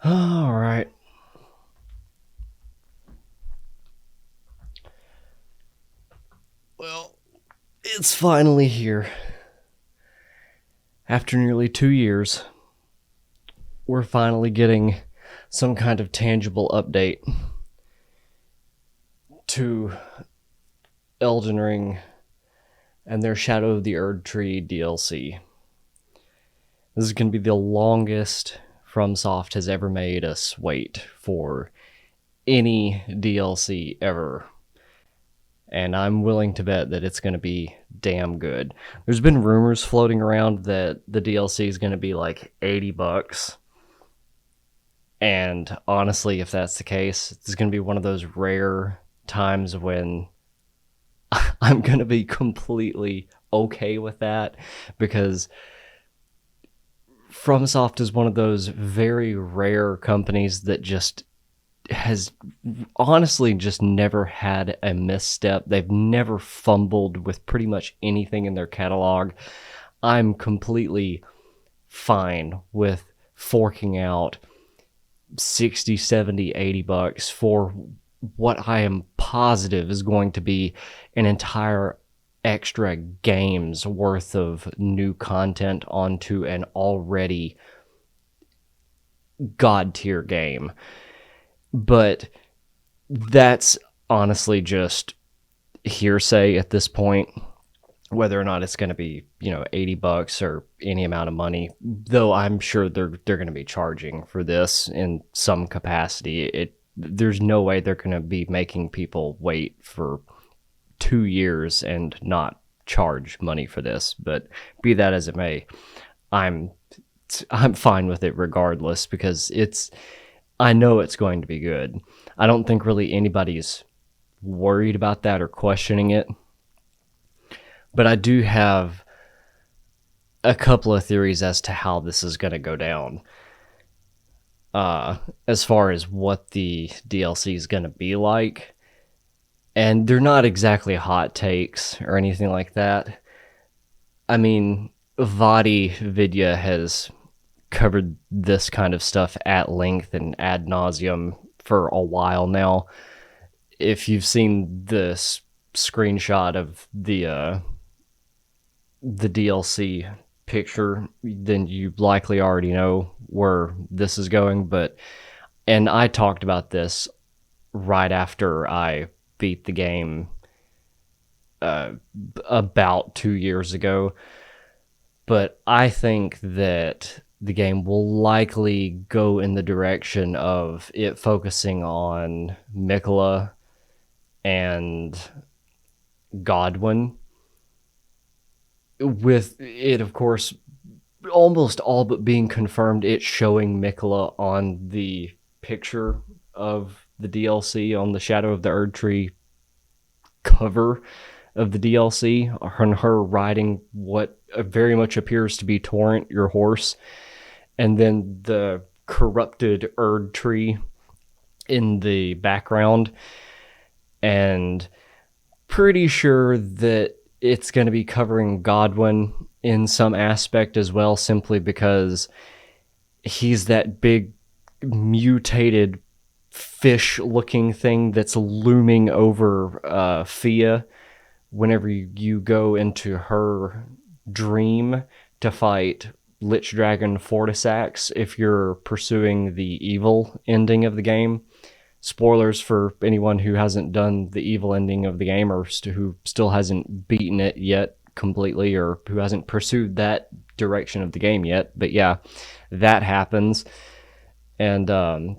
All right. Well, it's finally here. After nearly 2 years, we're finally getting some kind of tangible update to Elden Ring and their Shadow of the Erdtree DLC. This is going to be the longest FromSoft has ever made us wait for any DLC ever. And I'm willing to bet that it's going to be damn good. There's been rumors floating around that the DLC is going to be like $80. And honestly, if that's the case, it's going to be one of those rare times when I'm going to be completely okay with that, because FromSoft is one of those very rare companies that just has honestly just never had a misstep. They've never fumbled with pretty much anything in their catalog. I'm completely fine with forking out 60, 70, $80 for what I am positive is going to be an entire extra game's worth of new content onto an already god tier game. But that's honestly just hearsay at this point, whether or not it's going to be, $80 or any amount of money, though I'm sure they're going to be charging for this in some capacity. There's no way they're going to be making people wait for 2 years and not charge money for this. But be that as it may, I'm fine with it regardless, because I know it's going to be good. I don't think really anybody's worried about that or questioning it. But I do have a couple of theories as to how this is going to go down. As far as what the DLC is going to be like. And they're not exactly hot takes or anything like that. I mean, Vadi Vidya has covered this kind of stuff at length and ad nauseum for a while now. If you've seen this screenshot of the DLC picture, then you likely already know where this is going. And I talked about this right after I beat the game about 2 years ago. But I think that the game will likely go in the direction of it focusing on Mikola and Godwin, with it, of course, almost all but being confirmed, it's showing Mikola on the picture of the DLC on the Shadow of the Erdtree cover of the DLC, and her riding what very much appears to be Torrent, your horse, and then the corrupted Erdtree in the background. And pretty sure that it's going to be covering Godwin in some aspect as well, simply because he's that big mutated fish-looking thing that's looming over Fia whenever you go into her dream to fight Lich Dragon Fortisax if you're pursuing the evil ending of the game. Spoilers for anyone who hasn't done the evil ending of the game, or who still hasn't beaten it yet completely, or who hasn't pursued that direction of the game yet. But yeah, that happens. And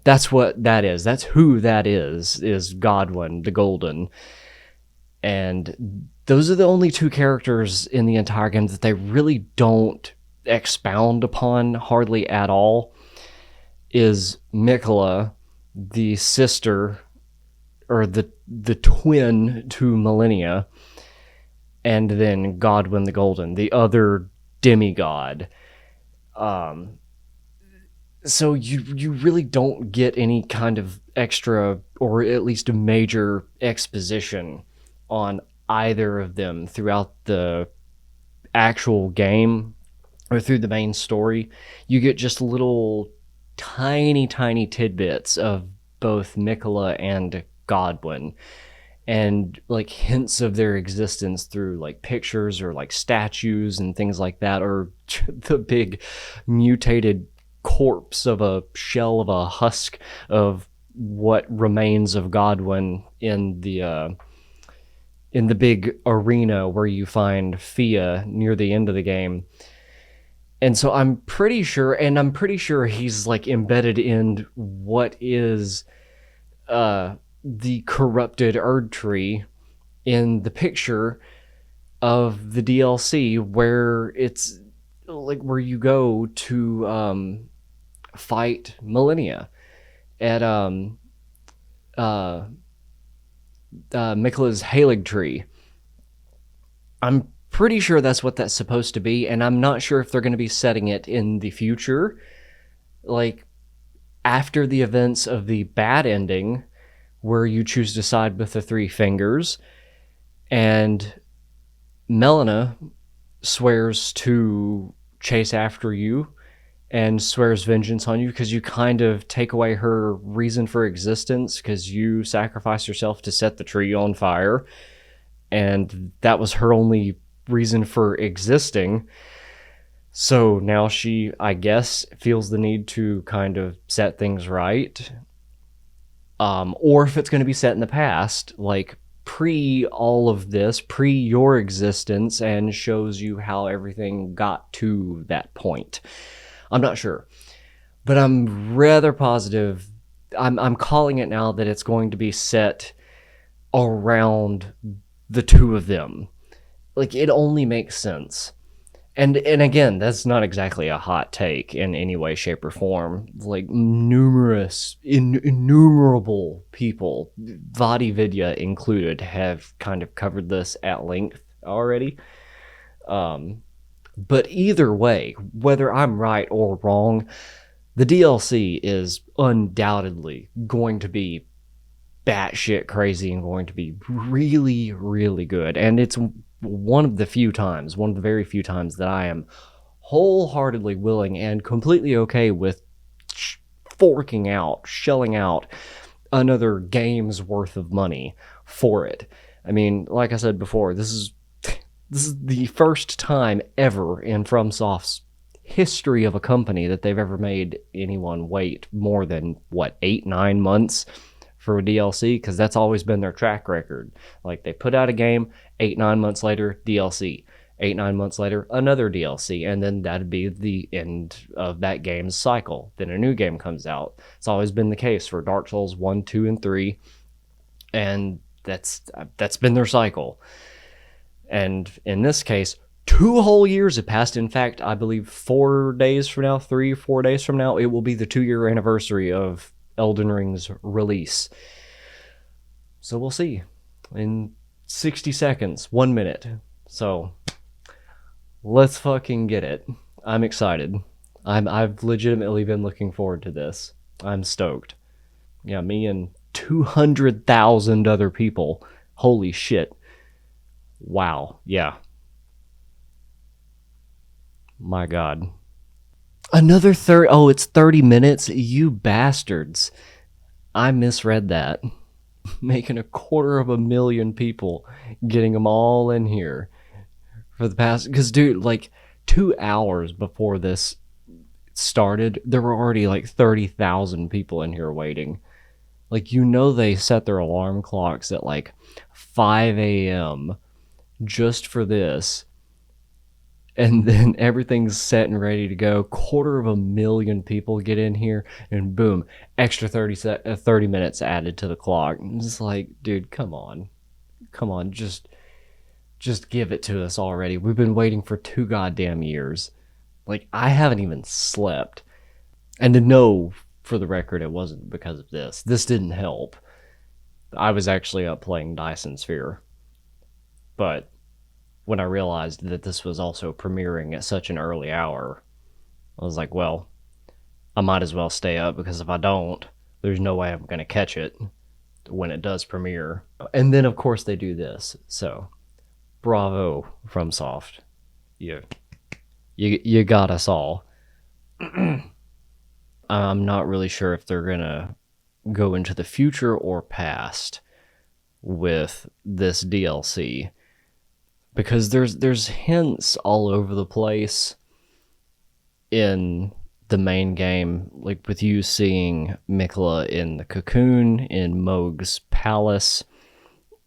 that's what that is. That's who that is Godwin the Golden. And those are the only two characters in the entire game that they really don't expound upon hardly at all. Is Mikola, the sister, or the twin to Millennia, and then Godwin the Golden, the other demigod. So you really don't get any kind of extra, or at least a major exposition on either of them throughout the actual game or through the main story. You get just little tiny, tiny tidbits of both Mikola and Godwin, and like hints of their existence through like pictures or like statues and things like that, or the big mutated corpse of a shell of a husk of what remains of Godwin in the big arena where you find Fia near the end of the game. And so I'm pretty sure he's like embedded in what is the corrupted Erdtree in the picture of the DLC, where it's like where you go to fight Millennia at uh, Mikola's Halig tree. I'm pretty sure that's what that's supposed to be, and I'm not sure if they're going to be setting it in the future, like after the events of the bad ending, where you choose to side with the three fingers, and Melina swears to chase after you and swears vengeance on you because you kind of take away her reason for existence because you sacrificed yourself to set the tree on fire, and that was her only reason for existing. So now she, I guess, feels the need to kind of set things right. Or if it's going to be set in the past, like pre all of this, pre your existence, and shows you how everything got to that point. I'm not sure, but I'm rather positive. I'm calling it now that it's going to be set around the two of them. Like, it only makes sense. And again, that's not exactly a hot take in any way, shape, or form. Like, innumerable people, Vadi Vidya included, have kind of covered this at length already. But either way, whether I'm right or wrong, the DLC is undoubtedly going to be batshit crazy and going to be really, really good. And it's one of the very few times that I am wholeheartedly willing and completely okay with shelling out another game's worth of money for it. I mean, like I said before, this is the first time ever in FromSoft's history of a company that they've ever made anyone wait more than 8-9 months for a DLC, because that's always been their track record. Like, they put out a game, 8-9 months later, DLC. 8-9 months later, another DLC, and then that'd be the end of that game's cycle. Then a new game comes out. It's always been the case for Dark Souls 1, 2, and 3, and that's been their cycle. And in this case, 2 whole years have passed. In fact, I believe 4 days from now, 3-4 days from now, it will be the 2-year anniversary of Elden Ring's release. So we'll see in 60 seconds, 1 minute. So let's fucking get it. I'm excited. I've legitimately been looking forward to this. I'm stoked. Yeah, me and 200,000 other people. Holy shit. Wow. Yeah. My God. Another 30. Oh, it's 30 minutes? You bastards. I misread that. Making 250,000 people, getting them all in here for the past. Because, dude, like 2 hours before this started, there were already like 30,000 people in here waiting. Like, they set their alarm clocks at like 5 a.m. just for this. And then everything's set and ready to go. 250,000 people get in here, and boom, extra 30 minutes added to the clock. I'm just like, dude, come on, just give it to us already. We've been waiting for 2 goddamn years. Like, I haven't even slept. And to know, for the record, it wasn't because of this. This didn't help. I was actually up playing Dyson Sphere, but when I realized that this was also premiering at such an early hour, I was like, well, I might as well stay up, because if I don't, there's no way I'm going to catch it when it does premiere. And then, of course, they do this. So, bravo, FromSoft. You got us all. I'm not really sure if they're gonna go into the future or past with this DLC, because there's hints all over the place in the main game, like with you seeing Mikola in the cocoon in Moog's palace,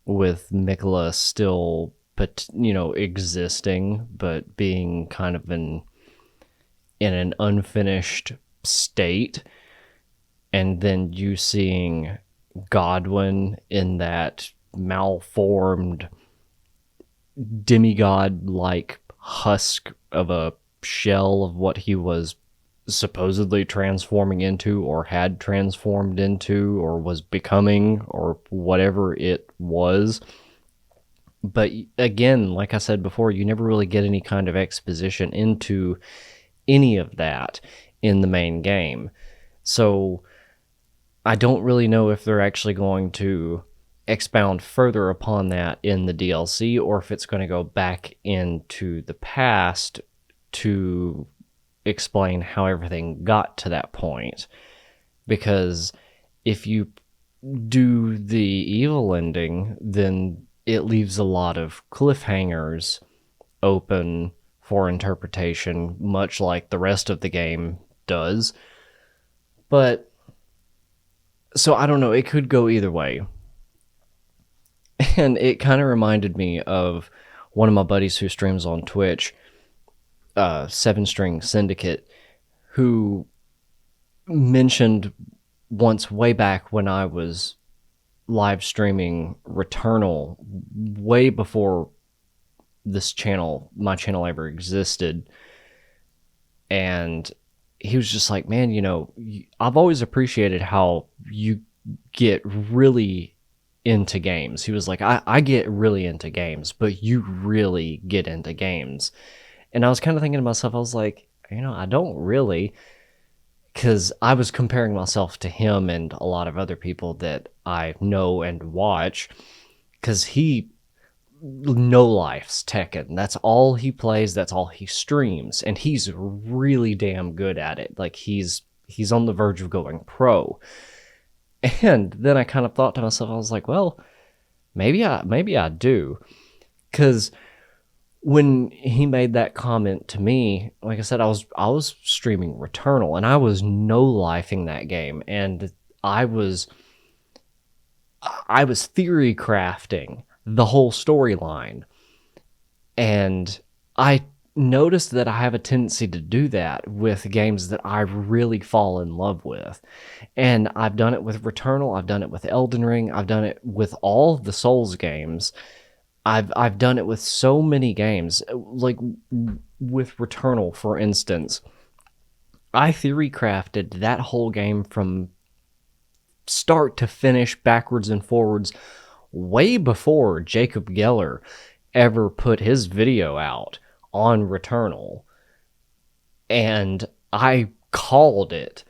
with Mikola still, but existing, but being kind of in an unfinished state, and then you seeing Godwin in that malformed demigod like husk of a shell of what he was supposedly transforming into, or had transformed into, or was becoming, or whatever it was. But again, like I said before, you never really get any kind of exposition into any of that in the main game. So I don't really know if they're actually going to expound further upon that in the DLC, or if it's going to go back into the past to explain how everything got to that point. Because if you do the evil ending, then it leaves a lot of cliffhangers open for interpretation, much like the rest of the game does. But so I don't know, it could go either way. And it kind of reminded me of one of my buddies who streams on Twitch, Seven String Syndicate, who mentioned once, way back when I was live streaming Returnal, way before my channel ever existed. And he was just like, man, I've always appreciated how you get really into games. He was like, I get really into games, but you really get into games. And I was kind of thinking to myself, I was like, I don't really, because I was comparing myself to him and a lot of other people that I know and watch, because he no life's Tekken. That's all he plays, that's all he streams, and he's really damn good at it. Like he's on the verge of going pro. And then I kind of thought to myself, I was like, well, maybe I do. Because when he made that comment to me, like I said, I was streaming Returnal, and I was no-lifing that game, and I was theory crafting the whole storyline. And I noticed that I have a tendency to do that with games that I really fall in love with. And I've done it with Returnal, I've done it with Elden Ring, I've done it with all the Souls games. I've done it with so many games. Like with Returnal, for instance, I theory crafted that whole game from start to finish, backwards and forwards, way before Jacob Geller ever put his video out on Returnal. And I called it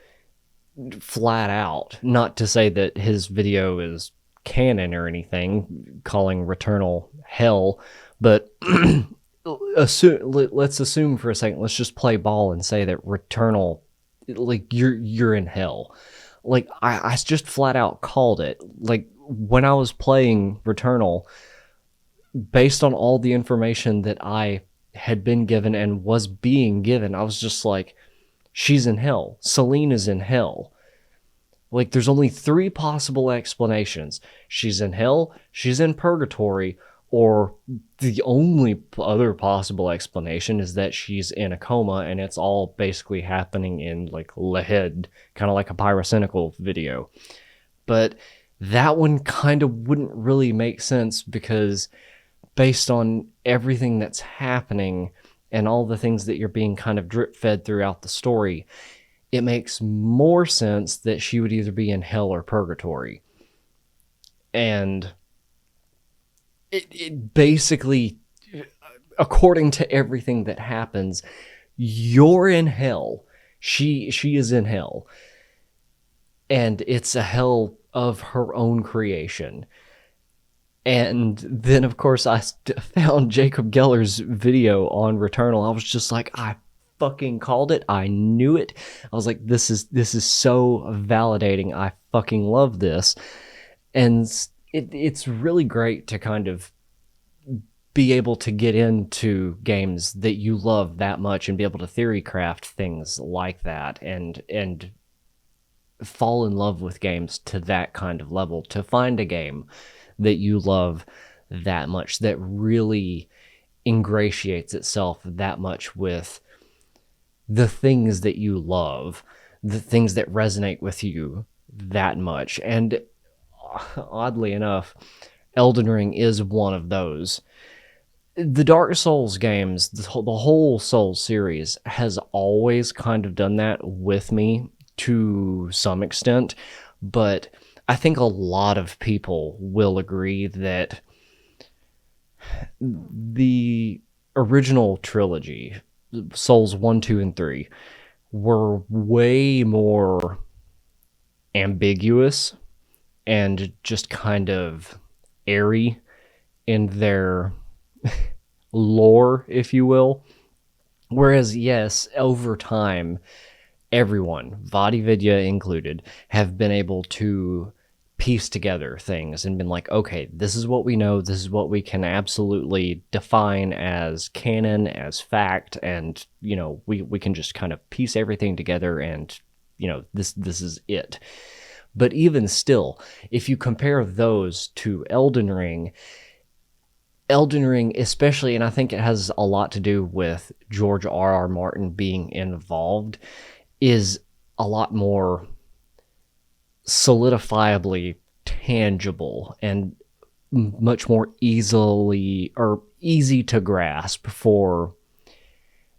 flat out. Not to say that his video is canon or anything, calling Returnal hell, but let's assume for a second, let's just play ball and say that Returnal, like, you're in hell. Like, I just flat out called it. Like, when I was playing Returnal, based on all the information that I had been given and was being given, I was just like, she's in hell. Celine is in hell. Like, there's only 3 possible explanations. She's in hell, she's in purgatory, or the only other possible explanation is that she's in a coma, and it's all basically happening in, like, the head, kind of like a pyrocynical video. But that one kind of wouldn't really make sense, because based on everything that's happening and all the things that you're being kind of drip-fed throughout the story, it makes more sense that she would either be in hell or purgatory. And it basically, according to everything that happens, you're in hell. She is in hell. And it's a hell of her own creation. And then, of course, I found Jacob Geller's video on Returnal. I was just like, I fucking called it. I knew it. I was like, this is so validating. I fucking love this. And it's really great to kind of be able to get into games that you love that much and be able to theory craft things like that and fall in love with games to that kind of level, to find a game that you love that much, that really ingratiates itself that much with the things that you love, the things that resonate with you that much. And oddly enough, Elden Ring is one of those. The Dark Souls games, the whole Souls series has always kind of done that with me to some extent, but I think a lot of people will agree that the original trilogy, Souls 1, 2, and 3, were way more ambiguous and just kind of airy in their lore, if you will. Whereas, yes, over time, everyone, Vadividya included, have been able to piece together things and been like, okay, this is what we know, this is what we can absolutely define as canon, as fact, and, you know, we can just kind of piece everything together and, you know, this is it. But even still, if you compare those to Elden Ring, especially, and I think it has a lot to do with George R.R. Martin being involved, is a lot more solidifiably tangible and much more easy to grasp for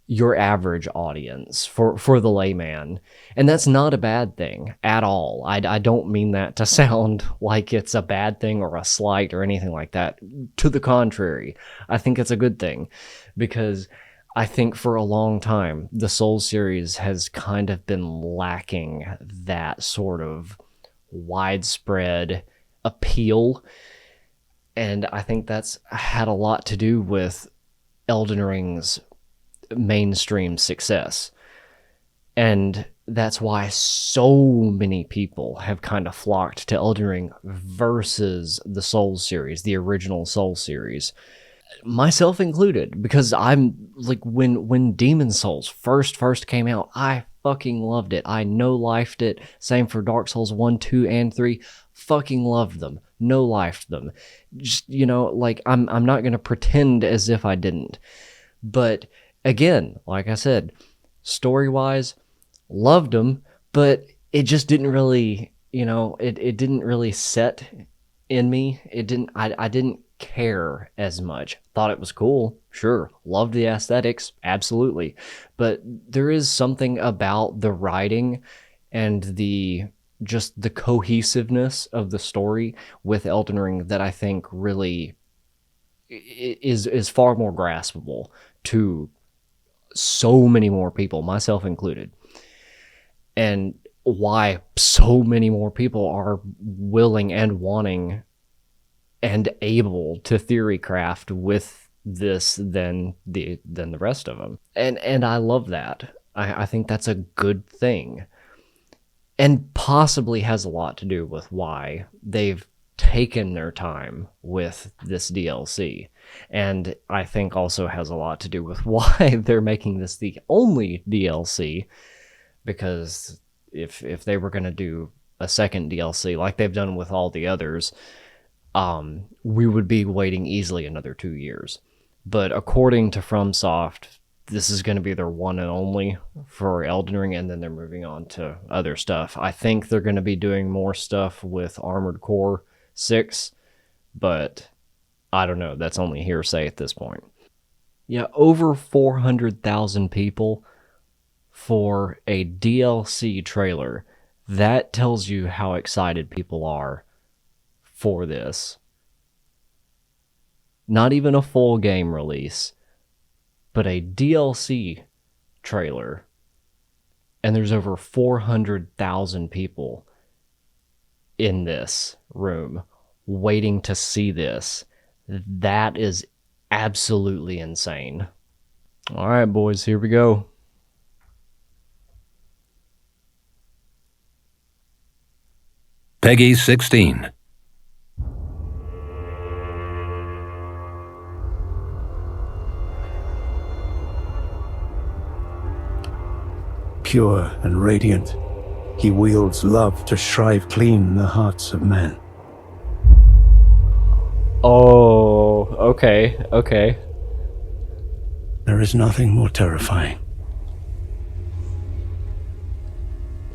your average audience, for the layman. And that's not a bad thing at all. I don't mean that to sound like it's a bad thing or a slight or anything like that. To the contrary, I think it's a good thing, because I think for a long time, the Souls series has kind of been lacking that sort of widespread appeal. And I think that's had a lot to do with Elden Ring's mainstream success. And that's why so many people have kind of flocked to Elden Ring versus the Souls series, the original Souls series, myself included, because I'm like, when Demon Souls first came out, I fucking loved it. I no-lifed it. Same for Dark Souls 1, 2, and 3. Fucking loved them. No-lifed them. Just, you know, like, I'm not going to pretend as if I didn't. But again, like I said, story-wise, loved them, but it just didn't really, you know, it didn't really set in me. I didn't care as much. Thought it was cool, sure. Loved the aesthetics, absolutely. But there is something about the writing and the cohesiveness of the story with Elden Ring that I think really is far more graspable to so many more people, myself included. And why so many more people are willing and wanting and able to theory craft with this than the rest of them. And I love that. I think that's a good thing. And possibly has a lot to do with why they've taken their time with this DLC. And I think also has a lot to do with why they're making this the only DLC, because if they were going to do a second DLC like they've done with all the others, we would be waiting easily another 2 years. But according to FromSoft, this is going to be their one and only for Elden Ring, and then they're moving on to other stuff. I think they're going to be doing more stuff with Armored Core 6, but I don't know. That's only hearsay at this point. Yeah, over 400,000 people for a DLC trailer. That tells you how excited people are for this. Not even a full game release, but a DLC trailer. And there's over 400,000 people in this room waiting to see this. That is absolutely insane. All right, boys, here we go. Peggy 16. Pure and radiant, he wields love to shrive clean the hearts of men. Oh, okay. There is nothing more terrifying.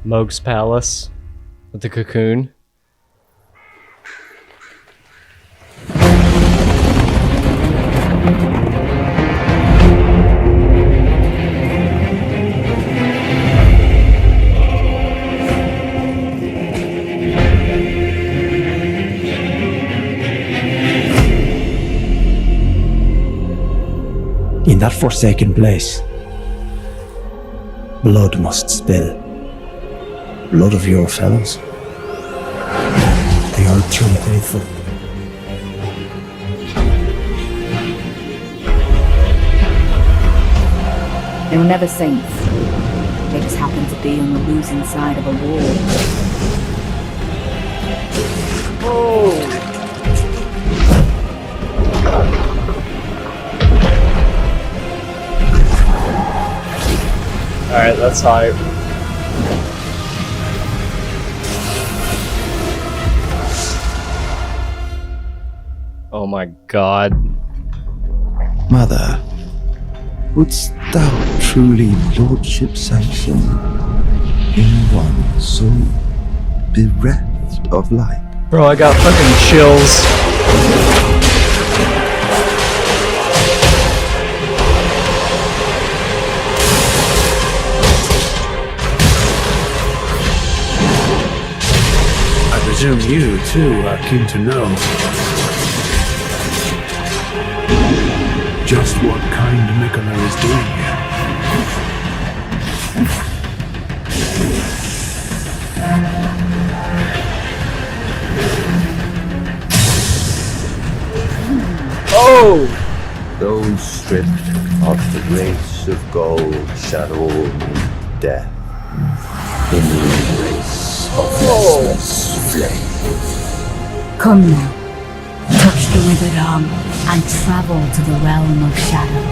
Moog's Palace with the cocoon. In that forsaken place, blood must spill. Blood of your fellows. The Erdtree faithful. They were never saints. They just happened to be on the losing side of a war. Oh! Alright, that's hype. Oh my god. Mother, wouldst thou truly lordship sanction in one so bereft of light? Bro, I got fucking chills. I presume you, too, are keen to know just what kind Mikola is doing here. Oh! Those stripped of the grace of gold shadow meet death in the embrace of restless flame. Come now, touch the withered arm and travel to the realm of shadow.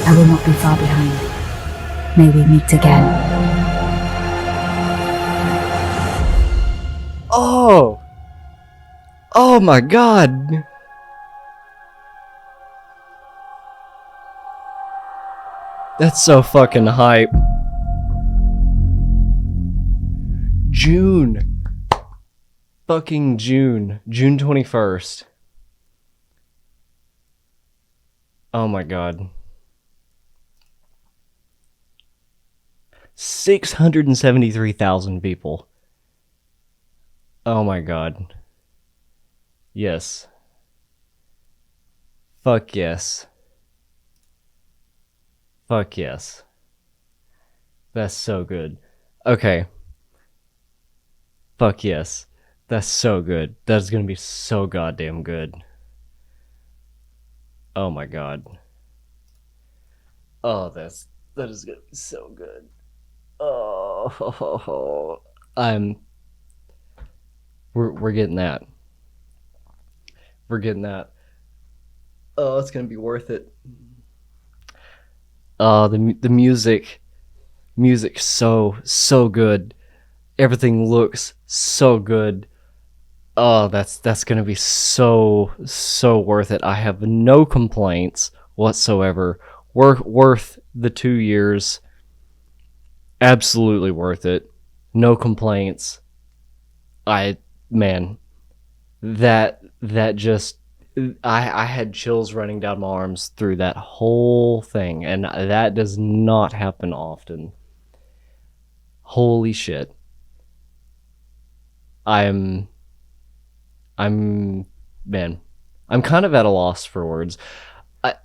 I will not be far behind. May we meet again. Oh! Oh my god! That's so fucking hype. June. Fucking June. June 21st. Oh my god. 673,000 people. Oh my god. Yes. Fuck yes. Fuck yes. That's so good. Okay. Fuck yes. That's so good. That's gonna be so goddamn good. Oh my god. Oh, that is gonna be so good. Oh, we're getting that. We're getting that. Oh, it's gonna be worth it. The music so good. Everything looks so good. Oh, that's gonna be so worth it. I have no complaints whatsoever. Worth the 2 years. Absolutely worth it. No complaints. Man, that just I had chills running down my arms through that whole thing, and that does not happen often. Holy shit. I'm man, I'm kind of at a loss for words.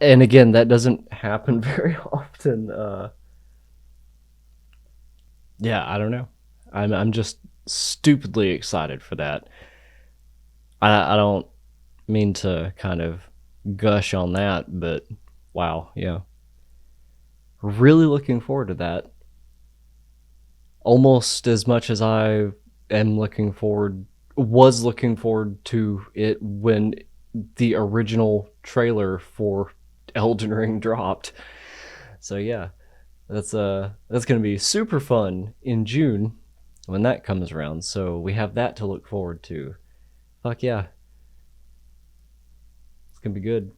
And again, that doesn't happen very often. Yeah, I don't know. I'm just stupidly excited for that. I don't mean to kind of gush on that, but wow, yeah. Really looking forward to that. Almost as much as I am looking forward was looking forward to it when the original trailer for Elden Ring dropped. So yeah, that's gonna be super fun in June when that comes around. So we have that to look forward to. Fuck yeah, it's gonna be good.